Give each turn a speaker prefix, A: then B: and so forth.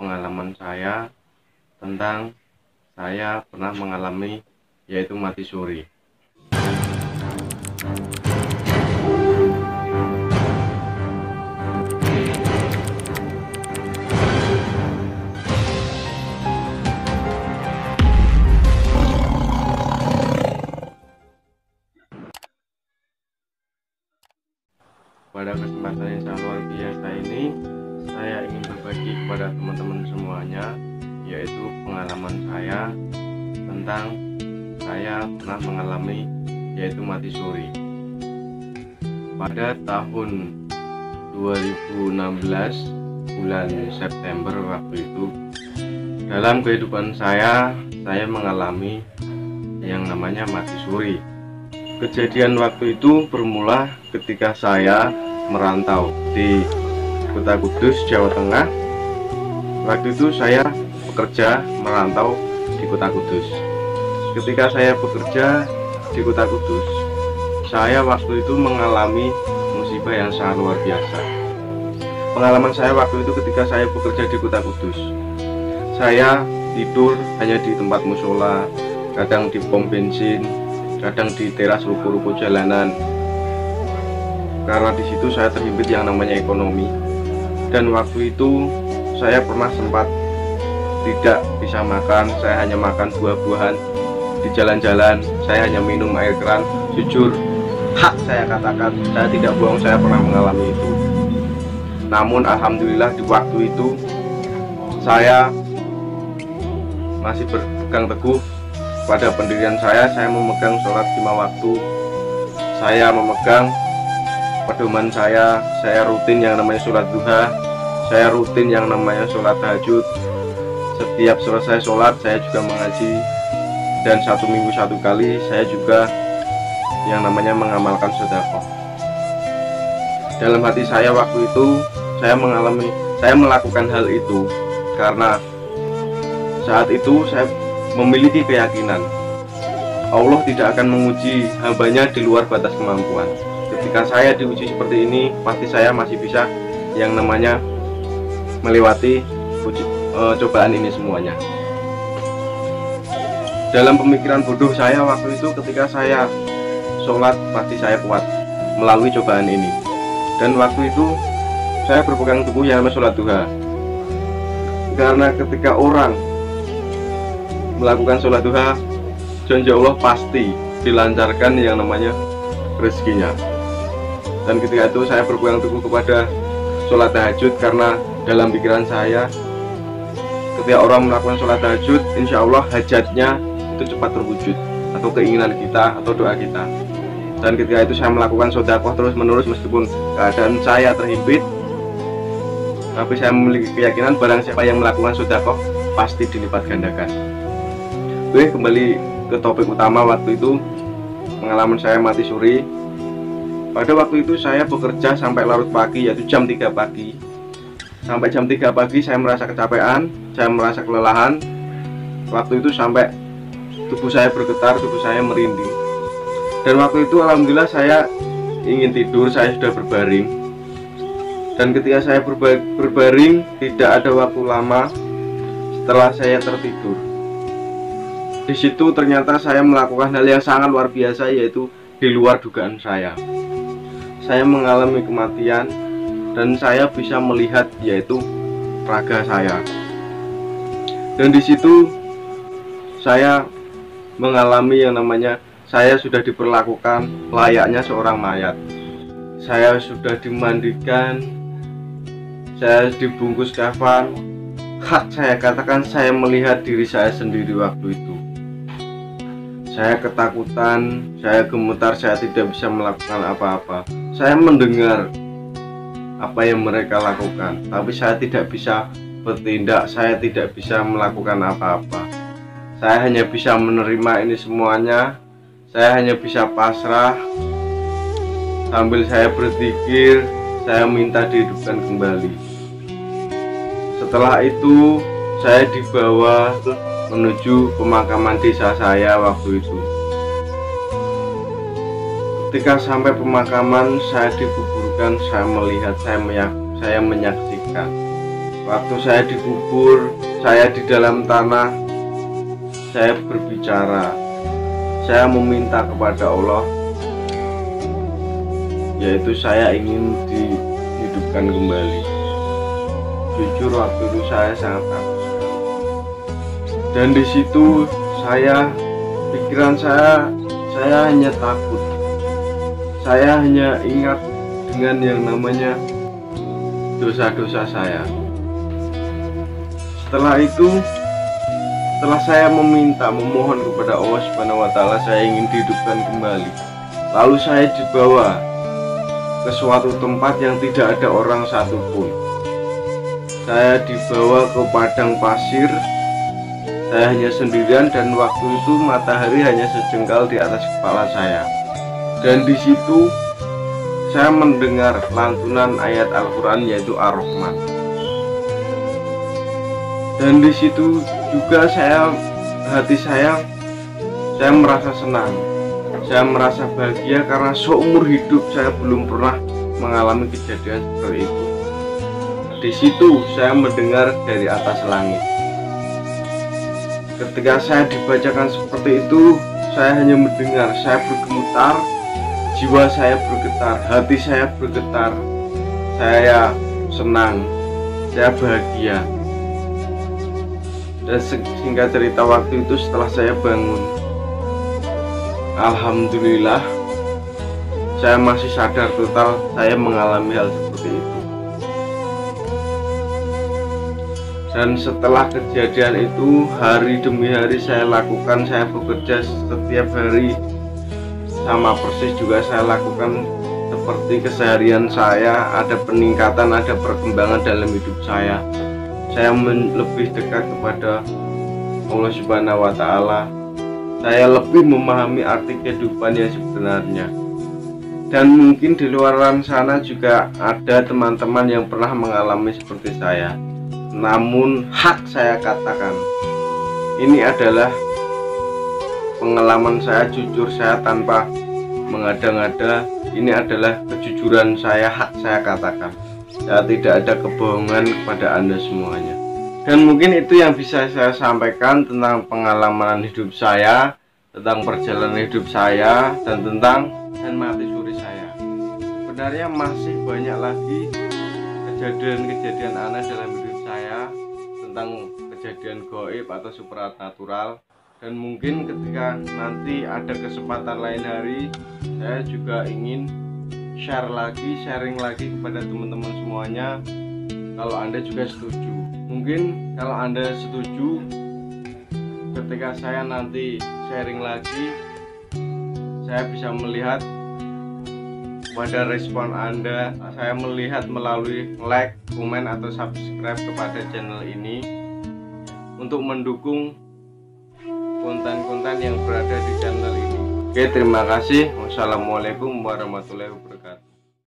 A: pengalaman saya tentang saya pernah mengalami yaitu mati suri. Pada kesempatan yang sangat luar biasa ini, saya ingin berbagi kepada teman-teman semuanya, yaitu pengalaman saya tentang saya pernah mengalami yaitu mati suri. Pada tahun 2016 bulan September waktu itu, dalam kehidupan saya mengalami yang namanya mati suri. Kejadian waktu itu bermula ketika saya merantau di Kota Kudus, Jawa Tengah. Waktu itu saya bekerja merantau di Kota Kudus. Ketika saya bekerja di Kota Kudus, saya waktu itu mengalami musibah yang sangat luar biasa. Pengalaman saya waktu itu ketika saya bekerja di Kota Kudus, saya tidur hanya di tempat musola, kadang di pom bensin, kadang di teras ruko-ruko jalanan, karena di situ saya terhimpit yang namanya ekonomi. Dan waktu itu saya pernah sempat tidak bisa makan, saya hanya makan buah-buahan di jalan-jalan, saya hanya minum air keran. Jujur, hak saya katakan, saya tidak bohong, saya pernah mengalami itu. Namun alhamdulillah di waktu itu saya masih berpegang teguh pada pendirian saya memegang sholat 5 waktu, saya memegang pedoman saya rutin yang namanya sholat duha, saya rutin yang namanya sholat tahajud. Setiap selesai sholat saya juga mengaji, dan 1 minggu 1 kali saya juga yang namanya mengamalkan sedekah. Dalam hati saya waktu itu saya melakukan hal itu karena saat itu saya memiliki keyakinan Allah tidak akan menguji hambanya di luar batas kemampuan. Ketika saya diuji seperti ini, pasti saya masih bisa yang namanya melewati cobaan ini semuanya. Dalam pemikiran bodoh saya waktu itu, ketika saya sholat pasti saya kuat melalui cobaan ini. Dan waktu itu saya berpegang teguh yang namanya sholat duha, karena ketika orang melakukan sholat duha, janji Allah pasti dilancarkan yang namanya rezekinya. Dan ketika itu saya berpegang teguh kepada sholat tahajud, karena dalam pikiran saya ketika orang melakukan sholat tahajud, insya Allah hajatnya itu cepat terwujud, atau keinginan kita atau doa kita. Dan ketika itu saya melakukan sedekah terus menerus, meskipun keadaan saya terhimpit, tapi saya memiliki keyakinan barang siapa yang melakukan sedekah pasti dilipat gandakan. Oke, kembali ke topik utama. Waktu itu pengalaman saya mati suri. Pada waktu itu saya bekerja sampai larut pagi, yaitu jam 3 pagi. Sampai jam 3 pagi saya merasa kecapean, saya merasa kelelahan. Waktu itu sampai tubuh saya bergetar, tubuh saya merinding. Dan waktu itu alhamdulillah saya ingin tidur, saya sudah berbaring. Dan ketika saya berbaring, tidak ada waktu lama setelah saya tertidur. Di situ ternyata saya melakukan hal yang sangat luar biasa, yaitu di luar dugaan saya. Saya mengalami kematian dan saya bisa melihat yaitu raga saya. Dan di situ saya mengalami yang namanya saya sudah diperlakukan layaknya seorang mayat. Saya sudah dimandikan, saya dibungkus kafan. Hak saya katakan, saya melihat diri saya sendiri waktu itu. Saya ketakutan, saya gemetar, saya tidak bisa melakukan apa-apa. Saya mendengar apa yang mereka lakukan, tapi saya tidak bisa bertindak, saya tidak bisa melakukan apa-apa. Saya hanya bisa menerima ini semuanya. Saya hanya bisa pasrah. Sambil saya berzikir, saya minta dihidupkan kembali. Setelah itu saya dibawa menuju pemakaman desa saya waktu itu. Ketika sampai pemakaman, saya dikuburkan, saya melihat, saya menyaksikan Waktu saya dikubur, saya di dalam tanah, saya berbicara, saya meminta kepada Allah, yaitu saya ingin dihidupkan kembali. Jujur waktu itu saya sangat takut sekali. Dan di situ pikiran saya hanya takut. Saya hanya ingat dengan yang namanya dosa-dosa saya. Setelah itu, setelah saya memohon kepada Allah Subhanahu wa Ta'ala, saya ingin dihidupkan kembali. Lalu saya dibawa ke suatu tempat yang tidak ada orang satupun. Saya dibawa ke padang pasir. Saya hanya sendirian dan waktu itu matahari hanya sejengkal di atas kepala saya. Dan di situ saya mendengar lantunan ayat Al-Quran, yaitu Ar-Rahman. Dan di situ juga hati saya merasa senang, saya merasa bahagia karena seumur hidup saya belum pernah mengalami kejadian seperti itu. Di situ saya mendengar dari atas langit. Ketika saya dibacakan seperti itu, saya hanya mendengar, saya bergemetar, jiwa saya bergetar, hati saya bergetar, saya senang, saya bahagia. Dan singkat cerita, waktu itu setelah saya bangun, alhamdulillah saya masih sadar total saya mengalami hal seperti itu. Dan setelah kejadian itu, hari demi hari saya lakukan, saya bekerja setiap hari sama persis juga saya lakukan seperti keseharian saya. Ada peningkatan, ada perkembangan dalam hidup saya. Saya lebih dekat kepada Allah Subhanahu wa Ta'ala. Saya lebih memahami arti kehidupan yang sebenarnya. Dan mungkin di luar sana juga ada teman-teman yang pernah mengalami seperti saya. Namun hak saya katakan, ini adalah pengalaman saya, jujur saya tanpa mengada-ngada. Ini adalah kejujuran saya, hak saya katakan. Ya, tidak ada kebohongan kepada Anda semuanya. Dan mungkin itu yang bisa saya sampaikan tentang pengalaman hidup saya, tentang perjalanan hidup saya, dan tentang mati suri saya. Sebenarnya masih banyak lagi kejadian-kejadian aneh dalam hidup saya, tentang kejadian gaib atau supranatural. Dan mungkin ketika nanti ada kesempatan lain hari, saya juga ingin sharing lagi kepada teman-teman semuanya. Kalau Anda juga setuju, mungkin kalau Anda setuju, ketika saya nanti sharing lagi, saya bisa melihat pada respon Anda. Saya melihat melalui like, komen, atau subscribe kepada channel ini untuk mendukung konten-konten yang berada di channel ini. Oke, terima kasih. Wassalamualaikum warahmatullahi wabarakatuh.